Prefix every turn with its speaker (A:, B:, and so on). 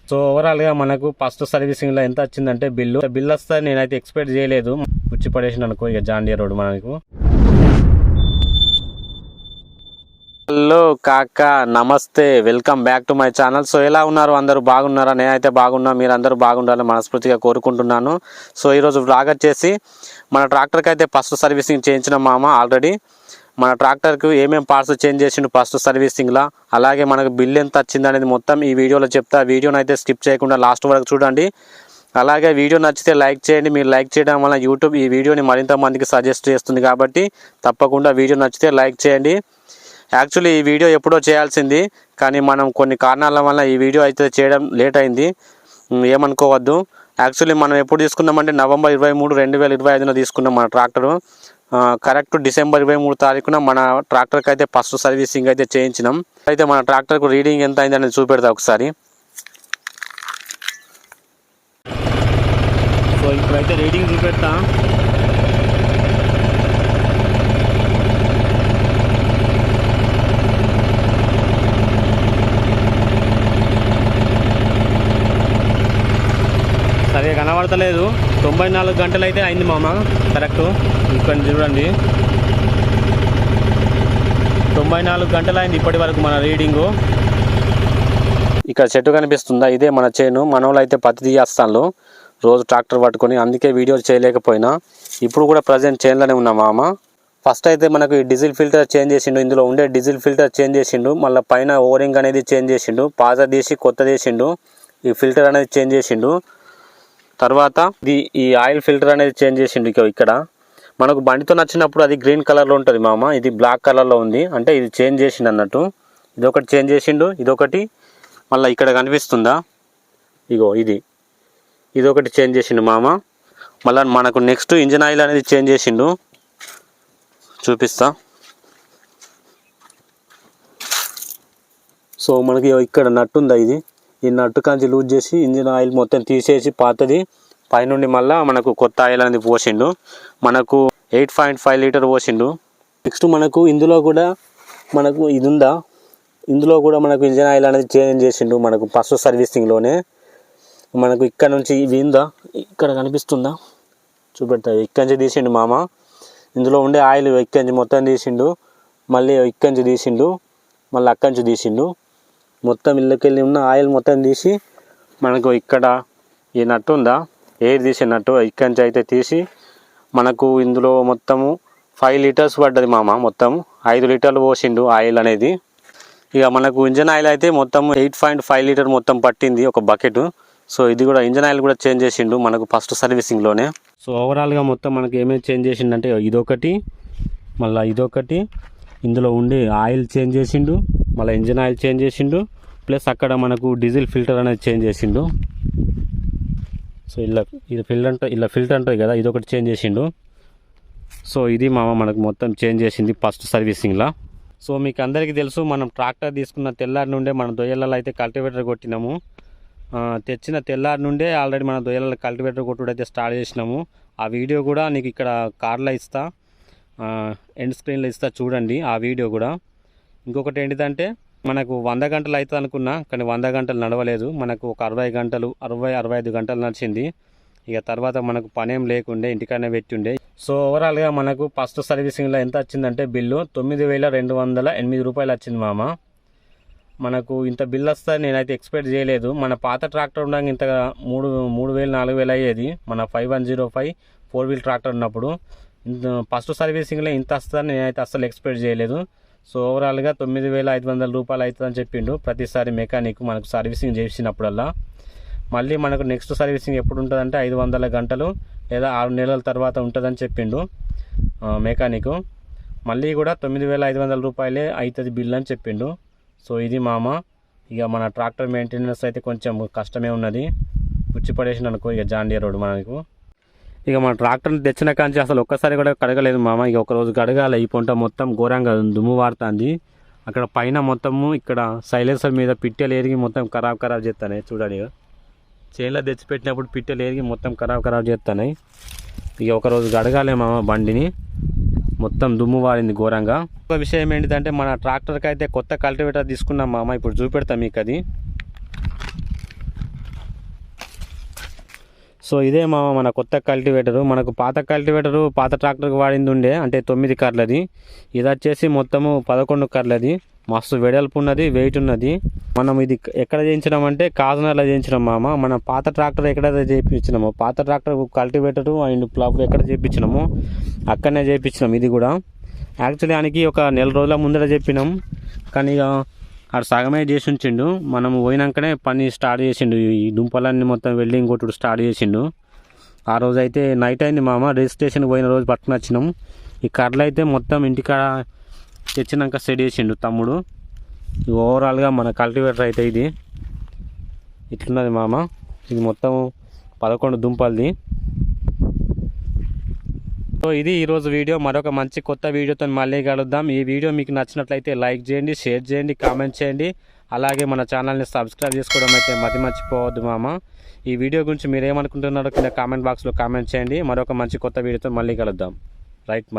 A: So ఓవరాల్గా మనకు first సర్వీసింగ్లో ఎంత వచ్చిందంటే బిల్ వస్తే నేనైతే ఎక్స్పెక్ట్ చేయలేదు. పుచ్చి పడేసిన అనుకో ఇక జాండియర్ రోడ్ మనకు. హలో కాక నమస్తే, welcome back to my channel. So ఎలా ఉన్నారు, అందరూ బాగున్నారా? నేనైతే బాగున్నా, మీరు అందరూ బాగుండాలని మనస్ఫూర్తిగా కోరుకుంటున్నాను. సో ఈరోజు వ్లాగ్ వచ్చేసి మన ట్రాక్టర్కి అయితే ఫస్ట్ సర్వీసింగ్ చేయించిన మామ ఆల్రెడీ. మన ట్రాక్టర్కి ఏమేమి పార్ట్స్ చేంజ్ చేసిండు ఫస్ట్ సర్వీసింగ్లో, అలాగే మనకు బిల్ ఎంత వచ్చింది అనేది మొత్తం ఈ వీడియోలో చెప్తా. వీడియోని అయితే స్కిప్ చేయకుండా లాస్ట్ వరకు చూడండి. అలాగే వీడియో నచ్చితే లైక్ చేయండి. మీరు లైక్ చేయడం వల్ల యూట్యూబ్ ఈ వీడియోని మరింత మందికి సజెస్ట్ చేస్తుంది, కాబట్టి తప్పకుండా వీడియో నచ్చితే లైక్ చేయండి. యాక్చువల్లీ ఈ వీడియో ఎప్పుడో చేయాల్సింది, కానీ మనం కొన్ని కారణాల వల్ల ఈ వీడియో అయితే చేయడం లేట్ అయింది, ఏమనుకోవద్దు. యాక్చువల్లీ మనం ఎప్పుడు తీసుకున్నామంటే November 23, 2025 తీసుకున్నాం మన ట్రాక్టరు. కరెక్ట్ December 23 తారీఖున మన ట్రాక్టర్కి అయితే ఫస్ట్ సర్వీసింగ్ అయితే చేయించినాం. అయితే మన ట్రాక్టర్కు రీడింగ్ ఎంత అయింది అనేది చూపెడతా ఒకసారి. సో ఇప్పుడైతే రీడింగ్ చూపెడతా. సరిగా కనబడతలేదు, 94 గంటలు అయితే అయింది మామ కరెక్ట్. ఇక్కడ చూడండి 94 గంటలు అయింది ఇప్పటి వరకు మన రీడింగు. ఇక్కడ చెట్టు కనిపిస్తుందా, ఇదే మన చేను. మనోళ్ళు అయితే పత్తి తీయేస్తాను రోజు ట్రాక్టర్ పట్టుకొని, అందుకే వీడియో చేయలేకపోయినా. ఇప్పుడు కూడా ప్రజెంట్ చేనులోనే ఉన్నా మామ. ఫస్ట్ అయితే మనకు ఈ డీజిల్ ఫిల్టర్ చేంజ్ చేసిండు, ఇందులో ఉండే డీజిల్ ఫిల్టర్ చేంజ్ చేసిండు. మళ్ళీ పైన ఓరింగ్ అనేది చేంజ్ చేసిండు, పాజ తీసి కొత్త చేసిండు. ఈ ఫిల్టర్ అనేది చేంజ్ చేసిండు. తర్వాత ఈ ఆయిల్ ఫిల్టర్ అనేది చేంజ్ చేసిండు. ఇక్కడ మనకు బండితో నచ్చినప్పుడు అది గ్రీన్ కలర్లో ఉంటుంది మామ, ఇది బ్లాక్ కలర్లో ఉంది, అంటే ఇది చేంజ్ చేసిండు అన్నట్టు. ఇదొకటి చేంజ్ చేసిండు, ఇదొకటి మళ్ళీ ఇక్కడ కనిపిస్తుందా, ఇగో ఇదొకటి చేంజ్ చేసిండు మామ. మళ్ళీ మనకు నెక్స్ట్ ఇంజన్ ఆయిల్ అనేది చేంజ్ చేసిండు, చూపిస్తా. సో మనకి ఇక్కడ నట్టు ఉందా, ఈ నట్టు కాంచి లూజ్ చేసి ఇంజిన్ ఆయిల్ మొత్తం తీసేసి పాతది పైనుండి మళ్ళీ మనకు కొత్త ఆయిల్ అనేది పోసిండు. మనకు 8.5 లీటర్ పోసిండు. నెక్స్ట్ మనకు ఇందులో కూడా మనకు ఇది ఉందా, ఇందులో కూడా మనకు ఇంజిన్ ఆయిల్ అనేది చేంజ్ చేసిండు మనకు ఫస్ట్ సర్వీసింగ్లోనే. మనకు ఇక్కడ నుంచి ఇది ఉందా, ఇక్కడ కనిపిస్తుందా చూపెడతా, ఇక్కడి నుంచి తీసిండు మామ. ఇందులో ఉండే ఆయిల్ ఇక్కడి నుంచి మొత్తం తీసిండు, మళ్ళీ ఇక్కడి నుంచి తీసిండు, మళ్ళీ అక్కడి నుంచి తీసిండు. మొత్తం ఇళ్ళకెళ్ళి ఉన్న ఆయిల్ మొత్తం తీసి మనకు ఇక్కడ ఈ నట్టు ఉందా, ఎయిర్ తీసే నట్టు, ఇక్కడి నుంచి అయితే తీసి మనకు ఇందులో మొత్తము 5 లీటర్స్ పడ్డది మామ. మొత్తం 5 లీటర్లు పోసిండు ఆయిల్ అనేది. ఇక మనకు ఇంజన్ ఆయిల్ అయితే మొత్తం 8.5 లీటర్ మొత్తం పట్టింది ఒక బకెట్. సో ఇది కూడా ఇంజన్ ఆయిల్ కూడా చేంజ్ చేసిండు మనకు ఫస్ట్ సర్వీసింగ్లోనే. సో ఓవరాల్గా మొత్తం మనకు ఏమేమి చేంజ్ చేసిండంటే ఇదొకటి, మళ్ళీ ఇదొకటి, ఇందులో ఉండే ఆయిల్ చేంజ్ చేసిండు, మళ్ళీ ఇంజన్ ఆయిల్ చేంజ్ చేసిండు, ప్లస్ అక్కడ మనకు డీజిల్ ఫిల్టర్ అనేది చేంజ్ చేసిండు. సో ఇది ఫిల్టర్ ఉంటుంది కదా, ఇదొకటి చేంజ్ చేసిండు. సో ఇది మామ మనకు మొత్తం చేంజ్ చేసింది ఫస్ట్ సర్వీసింగ్లో. సో మీకు అందరికీ తెలుసు, మనం ట్రాక్టర్ తీసుకున్న తెల్లారి నుండే మన దొయ్యలలో అయితే కల్టివేటర్ కొట్టినాము. తెచ్చిన తెల్లారి నుండే ఆల్రెడీ మన దొయ్యలలో కల్టివేటర్ కొట్టుడు అయితే స్టార్ట్ చేసినాము. ఆ వీడియో కూడా నీకు ఇక్కడ కార్లో ఇస్తా, ఎండ్ స్క్రీన్లో ఇస్తా, చూడండి ఆ వీడియో కూడా. ఇంకొకటి ఏంటిదంటే మనకు 100 గంటలు అవుతుంది అనుకున్నా, కానీ 100 గంటలు నడవలేదు. మనకు ఒక 60 గంటలు 65 గంటలు నడిచింది. ఇక తర్వాత మనకు పనేం లేకుండే, ఇంటికనే పెట్టుండే. సో ఓవరాల్గా మనకు ఫస్ట్ సర్వీసింగ్లో ఎంత వచ్చిందంటే బిల్లు 9,208 రూపాయలు వచ్చింది మామ. మనకు ఇంత బిల్ వస్తే నేనైతే ఎక్స్పెక్ట్ చేయలేదు. మన పాత ట్రాక్టర్ ఉండగా ఇంత 3,000 4,000 అయ్యేది, మన 5105 4 వీల్ ట్రాక్టర్ ఉన్నప్పుడు. ఫస్ట్ సర్వీసింగ్లో ఇంత వస్తుందని నేనైతే అస్సలు ఎక్స్పెక్ట్ చేయలేదు. సో ఓవరాల్గా 9,500 రూపాయలు అవుతుందని చెప్పిండు ప్రతిసారి మెకానిక్ మనకు సర్వీసింగ్ చేసినప్పుడల్లా. మళ్ళీ మనకు నెక్స్ట్ సర్వీసింగ్ ఎప్పుడు ఉంటుందంటే 500 గంటలు లేదా 6 నెలల తర్వాత ఉంటుందని చెప్పిండు మెకానిక్. మళ్ళీ కూడా 9,500 రూపాయలే అవుతుంది బిల్ అని చెప్పిండు. సో ఇది మామ. ఇక మన ట్రాక్టర్ మెయింటెనెన్స్ అయితే కొంచెం కష్టమే ఉన్నది, పుచ్చి పడేసిన అనుకో ఇక జాండియర్ రోడ్ మనకు. ఇక మన ట్రాక్టర్ని తెచ్చిన కాంచి అసలు ఒక్కసారి కూడా కడగలేదు మామ. ఇక ఒకరోజు కడగాలి, ఈ పొంట మొత్తం ఘోరంగా దుమ్ము వాడుతుంది. అక్కడ పైన మొత్తము ఇక్కడ సైలెన్సర్ మీద పిట్టెలు ఎరిగి మొత్తం ఖరాబ్ చేస్తాయి చూడండి. చేనులో తెచ్చిపెట్టినప్పుడు పిట్టెలు ఎరిగి మొత్తం ఖరాబ్ చేస్తున్నాయి. ఇక ఒకరోజు కడగాలి మామ బండిని, మొత్తం దుమ్ము వారింది ఘోరంగా. ఒక విషయం ఏంటిదంటే మన ట్రాక్టర్కి అయితే కొత్త కల్టివేటర్ తీసుకున్నాం మామ, ఇప్పుడు చూపెడతాం మీకు అది. సో ఇదే మన కొత్త కల్టివేటరు. మనకు పాత కల్టివేటరు పాత ట్రాక్టర్కి వాడింది ఉండే, అంటే 9 కర్లది. ఇది వచ్చేసి మొత్తము 11 కర్లది. మస్తు వెడల్పు ఉన్నది, వెయిట్ ఉన్నది. మనం ఇది ఎక్కడ చేయించినాం అంటే కాజనర్లో చేయించినాం మన పాత ట్రాక్టర్ ఎక్కడైతే చేయించినామో, పాత ట్రాక్టర్ కల్టివేటరు అండ్ ప్లవ్ ఎక్కడ చేయించినామో అక్కడనే చేయించినాం ఇది కూడా. యాక్చువల్లీ ఆయనకి ఒక నెల రోజుల ముందర చెప్పినాం, కానీ ఇక ఆడు సగమే చేసి ఉంచిండు. మనం పోయినాకనే పని స్టార్ట్ చేసిండు. ఈ దుంపలన్నీ మొత్తం వెల్డింగ్ కొట్టుడు స్టార్ట్ చేసిండు. ఆ రోజు అయితే నైట్ అయింది రిజిస్ట్రేషన్కి పోయిన రోజు పట్టుకుని వచ్చినాం. ఈ కర్రలు అయితే మొత్తం ఇంటికాడ తెచ్చినాక సెట్ చేసిండు తమ్ముడు. ఓవరాల్గా మన కల్టివేటర్ అయితే ఇది ఇట్లున్నది ఇది మొత్తం 11 దుంపలది. సో ఇది ఈరోజు వీడియో. మరొక మంచి కొత్త వీడియోతో మళ్ళీ కలుద్దాం. ఈ వీడియో మీకు నచ్చినట్లయితే లైక్ చేయండి, షేర్ చేయండి, కామెంట్ చేయండి. అలాగే మన ఛానల్ని సబ్స్క్రైబ్ చేసుకోవడం అయితే మర్చిపోవద్దు ఈ వీడియో గురించి మీరు ఏమనుకుంటున్నారో కింద కామెంట్ బాక్స్లో కామెంట్ చేయండి. మరొక మంచి కొత్త వీడియోతో మళ్ళీ కలుద్దాం. రైట్ మరి.